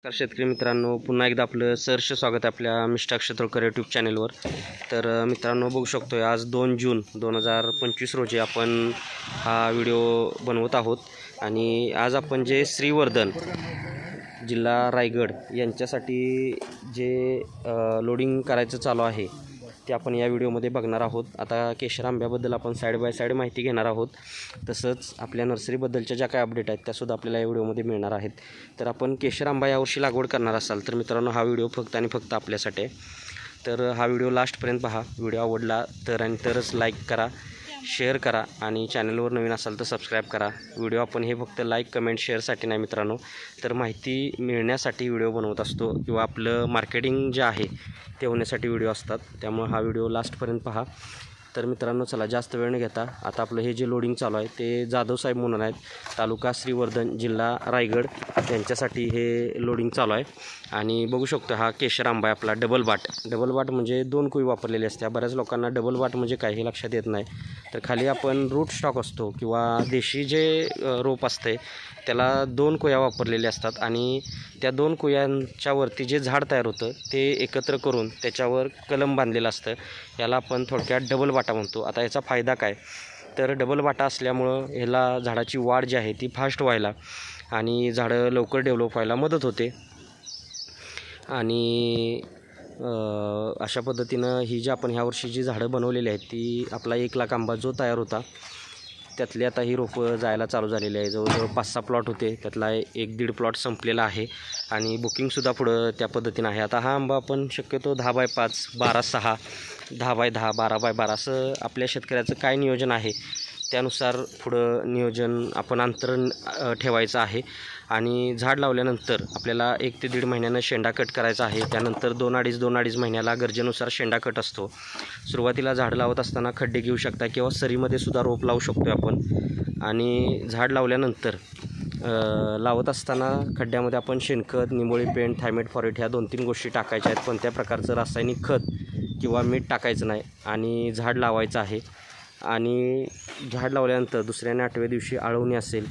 नमस्कार शेतकरी मित्रांनो, पुन्हा एकदा आपलं सहर्ष स्वागत आहे आपल्या मिस्टर क्षेत्रकर यूट्यूब चॅनलवर। तर मित्रांनो, बघू शकतोय आज 2 जून 2025 रोजी आपण हा व्हिडिओ बनवत आहोत। आणि आज आपण जे श्रीवर्धन जिल्हा रायगड यांच्यासाठी जे लोडिंग करायचं चालू आहे ते आपण या व्हिडिओमध्ये बघणार आहोत। आता केशर आंब्याबद्दल आपण साईड बाय साईड माहिती घेणार आहोत, तसंच आपल्या नर्सरीबद्दलच्या ज्या काय अपडेट आहेत त्यासुद्धा आपल्याला या व्हिडिओमध्ये मिळणार आहेत। तर आपण केशर आंबा यावर्षी लागवड करणार असाल तर मित्रांनो, हा व्हिडिओ फक्त आणि फक्त आपल्यासाठी आहे। तर हा व्हिडिओ लास्टपर्यंत पहा। व्हिडिओ आवडला तर आणि तरच लाईक करा, शेअर करा आणि चॅनलवर नवीन असाल तर सबस्क्राईब करा। व्हिडिओ आपण हे फक्त लाईक कमेंट शेअरसाठी नाही मित्रांनो, तर माहिती मिळण्यासाठी व्हिडिओ बनवत असतो किंवा आपलं मार्केटिंग जे आहे ते होण्यासाठी व्हिडिओ असतात। त्यामुळे हा व्हिडिओ लास्टपर्यंत पहा। तर मित्रांनो, चला जास्त वेळ न घेता आता आपलं हे जे लोडिंग चालू आहे ते जाधव साहेब म्हणून आहेत, तालुका श्रीवर्धन जिल्हा रायगड यांच्यासाठी हे लोडिंग चालू आहे। आणि बघू शकतो हा केशर आंबा आहे आपला डबल बाट म्हणजे 2 कुई वापरलेली असते। बऱ्याच लोकांना डबल बाट म्हणजे काय हे लक्षात येत नाही। तर खाली आपण रूट स्टॉक असतो किंवा देशी जे रोप असते त्याला 2 कुया वापरलेले असतात आणि त्या 2 कुयांच्या वरती जे झाड तयार होतं ते एकत्र करून त्याच्यावर कलम बांधलेलं असतं। याला आपण थोडक्यात डबल बाटा म्हणतो। आता याचा फायदा काय, तर डबल बाटा असल्यामुळं ह्याला झाडाची वाढ जी आहे ती फास्ट व्हायला आणि झाडं लवकर डेव्हलप व्हायला मदत होते। आणि अशा पद्धतीनं ही जी आपण ह्यावर्षी जी झाडं बनवलेली आहेत ती आपला 1 लाख आंबा जो तयार होता त्यातली आता ही रोपं जायला चालू झालेली आहे। जवळजवळ 5-6 प्लॉट होते, त्यातला 1-1.5 प्लॉट संपलेला आहे आणि बुकिंगसुद्धा पुढं त्या पद्धतीनं आहे। आता हा आंबा आपण शक्यतो 10x5, 12x6, 10x10, 12x12 असं आपल्या शेतकऱ्याचं काय नियोजन आहे त्यानुसार पुढं नियोजन आपण अंतरण ठेवायचं आहे। आणि झाड लावल्यानंतर आपल्याला 1 ते 1.5 महिन्यानं शेंडा कट करायचा आहे। त्यानंतर 2-2.5 महिन्याला गरजेनुसार शेंडा कट असतो। सुरुवातीला झाड लावत असताना खड्डे घेऊ शकता किंवा सरीमध्ये सुद्धा रोप लावू शकतो आपण। आणि झाड लावल्यानंतर लावत असताना खड्ड्यामध्ये आपण शेणखत, निंबोळी पेंड, थायमेट फॉरेट ह्या 2-3 गोष्टी टाकायच्या आहेत। कोणत्या प्रकारचं रासायनिक खत किंवा मीठ टाकायचं नाही आणि झाड लावायचं आहे। आणि झाड लावल्यानंतर दुसऱ्या आणि 8व्या दिवशी आळवणी असेल,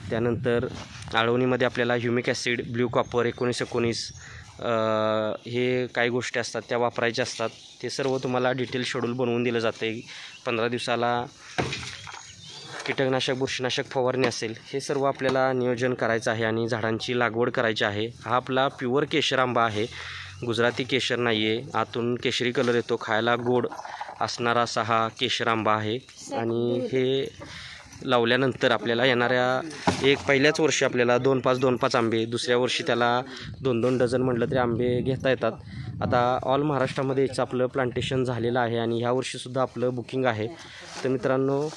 त्यानंतर आळवणीमध्ये आपल्याला ह्युमिक ॲसिड, ब्ल्यू कॉपर 19-19 हे काही गोष्टी असतात त्या वापरायच्या असतात। ते सर्व तुम्हाला डिटेल शेड्यूल बनवून दिलं जातं आहे। 15 दिवसाला कीटकनाशक, बुरशीनाशक फवारणी असेल, हे सर्व आपल्याला नियोजन करायचं आहे आणि झाडांची लागवड करायची आहे। हा आपला प्युअर केशर आंबा आहे, गुजराती केशर नाही आहे। आतून केशरी कलर येतो, खायला गोड असणारा असा हा केशर आंबा आहे। आणि हे लावल्यानंतर आपल्याला येणाऱ्या पहिल्याच वर्षी आपल्याला 2-5 आंबे, दुसऱ्या वर्षी त्याला 2-2 डझन म्हटलं तरी आंबे घेता येतात। आता ऑल महाराष्ट्रामध्ये याचं आपलं प्लांटेशन झालेलं आहे आणि ह्या वर्षीसुद्धा आपलं बुकिंग आहे। तर मित्रांनो,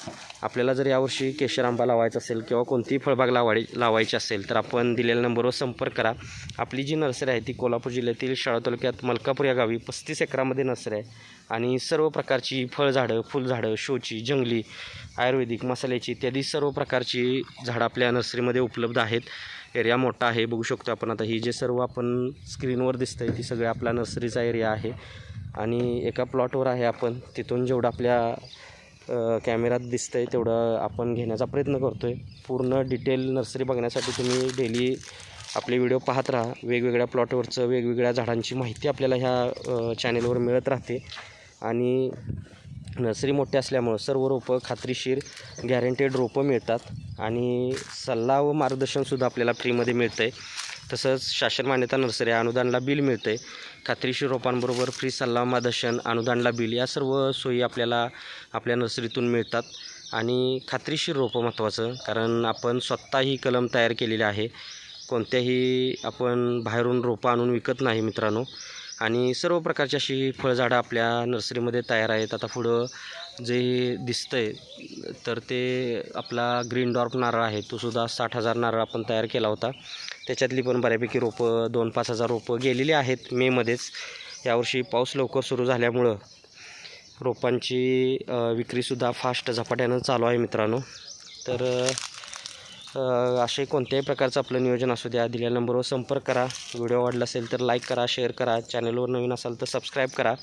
आपल्याला जर यावर्षी केशर आंबा लावायचा असेल किंवा कोणतीही फळबाग लावायची असेल तर आपण दिलेल्या नंबरवर संपर्क करा। आपली जी नर्सरी आहे ती कोल्हापूर जिल्ह्यातील शाळा तालुक्यात मलकापूर या गावी 35 एकरामध्ये नर्सरी आहे आणि सर्व प्रकारची फळझाडं, फुलझाडं, शोची, जंगली, आयुर्वेदिक, मसाल्याची इत्यादी सर्व प्रकारची झाडं आपल्या नर्सरीमध्ये उपलब्ध आहेत। एरिया मोठा आहे, बघू शकतो आपण। आता ही जे सर्व आपण स्क्रीनवर दिसतं आहे ती सगळी आपला नर्सरीचा एरिया आहे आणि एका प्लॉटवर आहे आपण। तिथून जेवढं आपल्या कॅमेऱ्यात दिसतं आहे तेवढं आपण घेण्याचा प्रयत्न करतो आहे। पूर्ण डिटेल नर्सरी बघण्यासाठी तुम्ही डेली आपले व्हिडिओ पाहत राहा। वेगवेगळ्या प्लॉटवरचं वेगवेगळ्या झाडांची माहिती आपल्याला ह्या चॅनेलवर मिळत राहते। आणि नर्सरी मोठी असल्यामुळं सर्व रोपं खात्रीशीर गॅरंटेड रोपं मिळतात आणि सल्ला व मार्गदर्शनसुद्धा आपल्याला फ्रीमध्ये मिळतं आहे। तसंच शासन मान्यता नर्सरी अनुदानला बिल मिळतं आहे। खात्रीशीर रोपांबरोबर फ्री सल्ला, मार्गदर्शन, अनुदानला बिल या सर्व सोयी आपल्याला आपल्या नर्सरीतून मिळतात। आणि खात्रीशीर रोपं महत्त्वाचं, कारण आपण स्वतः ही कलम तयार केलेली आहे, कोणत्याही आपण बाहेरून रोपं आणून विकत नाही मित्रांनो। आणि सर्व प्रकारची अशी फळझाडं आपल्या नर्सरीमध्ये तयार आहेत। आता पुढं जे दिसतं आहे तर ते आपला ग्रीन डॉर्फ नारळ आहे, तो सुद्धा 60,000 नारळ आपण तयार केला होता। त्याच्यातली पण बऱ्यापैकी रोपं 2-5 हजार रोपं गेलेली आहेत मेमध्येच। यावर्षी पाऊस लवकर सुरू झाल्यामुळं रोपांची विक्रीसुद्धा फास्ट झपाट्यानं चालू आहे मित्रांनो। तर असे कोणत्याही प्रकारचं आपलं नियोजन असू द्या, दिलेल्या नंबरवर संपर्क करा। व्हिडिओ आवडला असेल तर लाईक करा, शेअर करा, चॅनलवर नवीन असाल तर सबस्क्राईब करा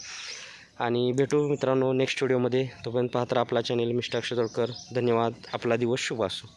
आणि भेटू मित्रांनो नेक्स्ट व्हिडिओमध्ये। तोपर्यंत पाहत राहा आपला चॅनल मिस्टर क्षेत्रकर। धन्यवाद, आपला दिवस शुभ असो।